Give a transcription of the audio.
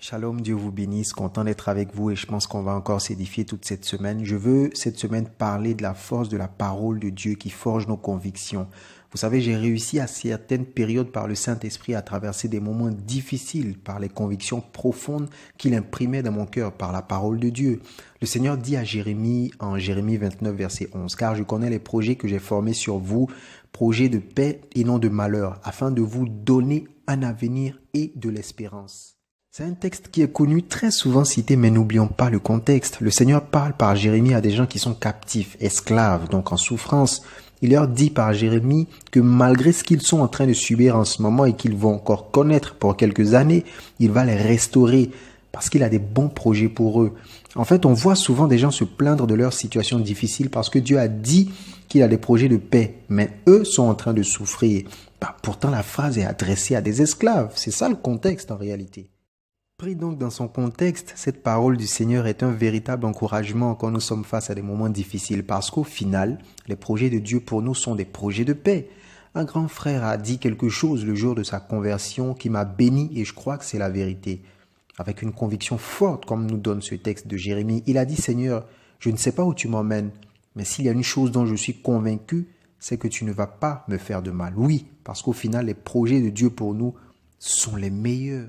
Shalom, Dieu vous bénisse, content d'être avec vous et je pense qu'on va encore s'édifier toute cette semaine. Je veux cette semaine parler de la force de la parole de Dieu qui forge nos convictions. Vous savez, j'ai réussi à certaines périodes par le Saint-Esprit à traverser des moments difficiles par les convictions profondes qu'il imprimait dans mon cœur par la parole de Dieu. Le Seigneur dit à Jérémie en Jérémie 29 verset 11, « Car je connais les projets que j'ai formés sur vous, projets de paix et non de malheur, afin de vous donner un avenir et de l'espérance. » C'est un texte qui est connu, très souvent cité, mais n'oublions pas le contexte. Le Seigneur parle par Jérémie à des gens qui sont captifs, esclaves, donc en souffrance. Il leur dit par Jérémie que malgré ce qu'ils sont en train de subir en ce moment et qu'ils vont encore connaître pour quelques années, il va les restaurer parce qu'il a des bons projets pour eux. En fait, on voit souvent des gens se plaindre de leur situation difficile parce que Dieu a dit qu'il a des projets de paix, mais eux sont en train de souffrir. Pourtant, la phrase est adressée à des esclaves. C'est ça le contexte en réalité. Pris donc dans son contexte, cette parole du Seigneur est un véritable encouragement quand nous sommes face à des moments difficiles parce qu'au final, les projets de Dieu pour nous sont des projets de paix. Un grand frère a dit quelque chose le jour de sa conversion qui m'a béni et je crois que c'est la vérité. Avec une conviction forte comme nous donne ce texte de Jérémie, il a dit « Seigneur, je ne sais pas où tu m'emmènes, mais s'il y a une chose dont je suis convaincu, c'est que tu ne vas pas me faire de mal. » Oui, parce qu'au final, les projets de Dieu pour nous sont les meilleurs.